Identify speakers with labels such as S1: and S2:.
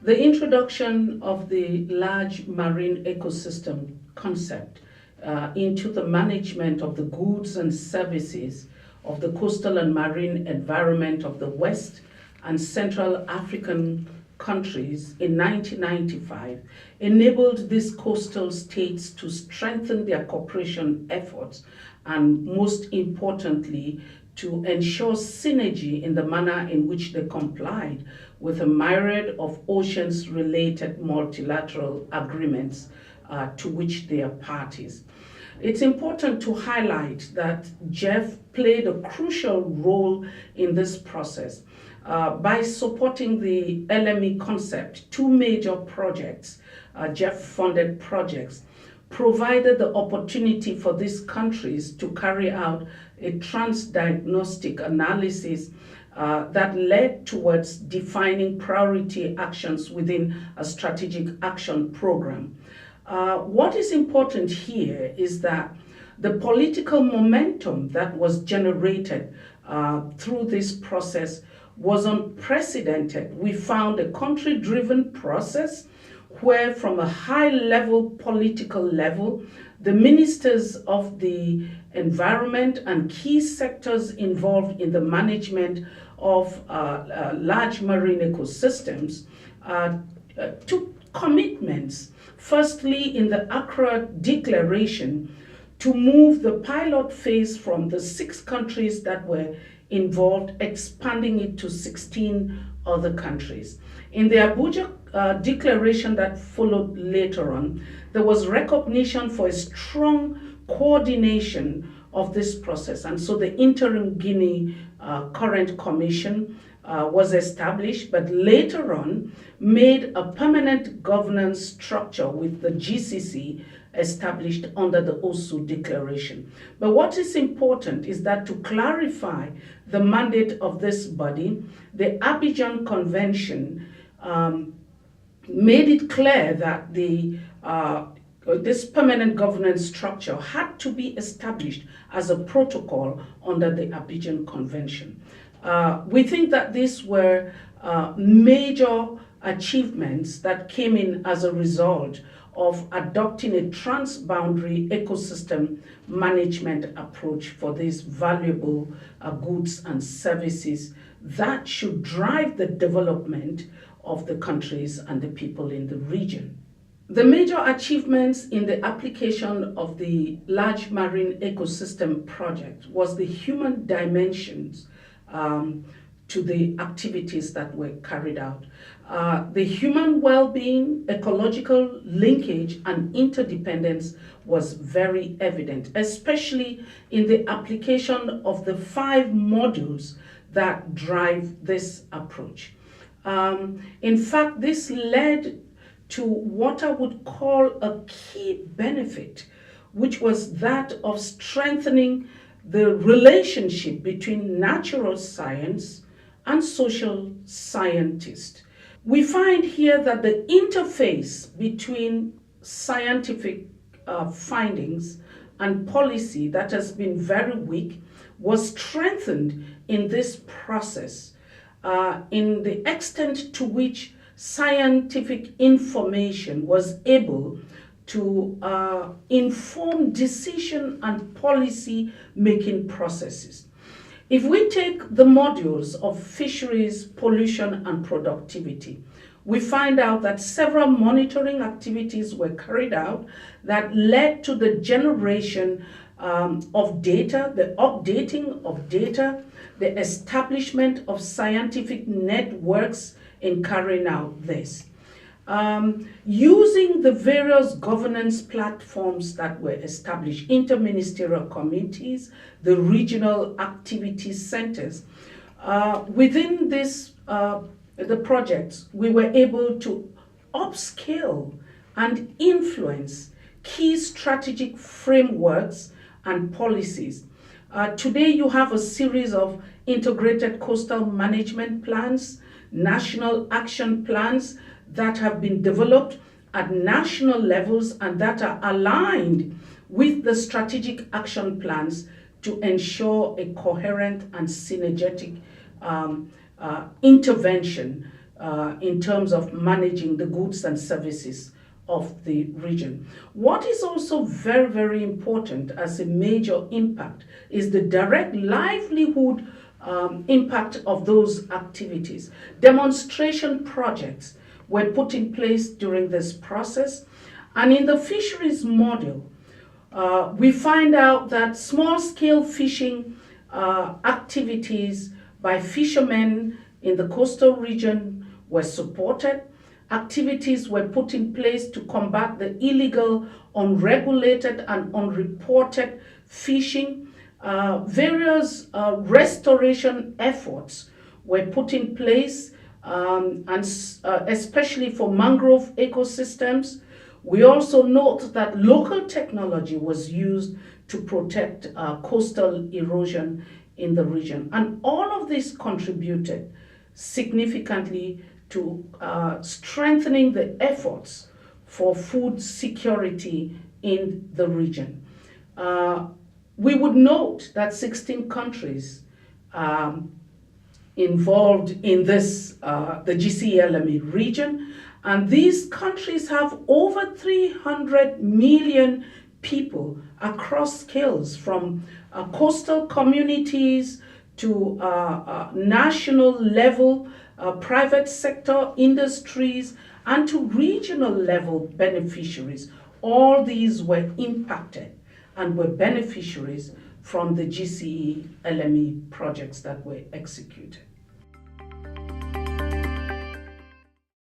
S1: The introduction of the large marine ecosystem concept into the management of the goods and services of the coastal and marine environment of the West and Central African countries in 1995 enabled these coastal states to strengthen their cooperation efforts and, most importantly, to ensure synergy in the manner in which they complied with a myriad of oceans-related multilateral agreements to which they are parties. It's important to highlight that GEF played a crucial role in this process by supporting the LME concept. Two major projects, GEF-funded projects, provided the opportunity for these countries to carry out a transdiagnostic analysis that led towards defining priority actions within a strategic action program. What is important here is that the political momentum that was generated through this process was unprecedented. We found a country-driven process where, from a high-level political level, the ministers of the environment and key sectors involved in the management of large marine ecosystems took commitments, firstly in the Accra Declaration, to move the pilot phase from the 6 countries that were involved, expanding it to 16 other countries. In the Abuja declaration that followed later on, there was recognition for a strong coordination of this process, and so the interim Guinea Current Commission was established, but later on made a permanent governance structure with the GCC established under the OSU Declaration. But what is important is that to clarify the mandate of this body, the Abidjan Convention made it clear that this permanent governance structure had to be established as a protocol under the Abidjan Convention. We think that these were major achievements that came in as a result of adopting a transboundary ecosystem management approach for these valuable goods and services that should drive the development of the countries and the people in the region. The major achievements in the application of the Large Marine Ecosystem Project was the human dimensions to the activities that were carried out. The human well-being, ecological linkage, and interdependence was very evident, especially in the application of the 5 modules that drive this approach. In fact, this led to what I would call a key benefit, which was that of strengthening the relationship between natural science and social scientists. We find here that the interface between scientific findings and policy that has been very weak was strengthened in this process in the extent to which scientific information was able to inform decision and policy making processes. If we take the modules of fisheries, pollution, and productivity, we find out that several monitoring activities were carried out that led to the generation of data, the updating of data, the establishment of scientific networks in carrying out this. Using the various governance platforms that were established, interministerial committees, the regional activity centers, within this, the projects, we were able to upscale and influence key strategic frameworks and policies. Today you have a series of integrated coastal management plans, national action plans that have been developed at national levels and that are aligned with the strategic action plans to ensure a coherent and synergetic intervention in terms of managing the goods and services of the region. What is also very, very important as a major impact is the direct livelihood impact of those activities. Demonstration projects were put in place during this process, and in the fisheries model, we find out that small-scale fishing activities by fishermen in the coastal region were supported. Activities were put in place to combat the illegal, unregulated, and unreported fishing. Various restoration efforts were put in place, and especially for mangrove ecosystems. We also note that local technology was used to protect coastal erosion in the region. And all of this contributed significantly to strengthening the efforts for food security in the region. We would note that 16 countries involved in this, the GCLME region, and these countries have over 300 million people across scales, from coastal communities to national level, private sector industries, and to regional level beneficiaries. All these were impacted and were beneficiaries from the GCE LME projects that were executed.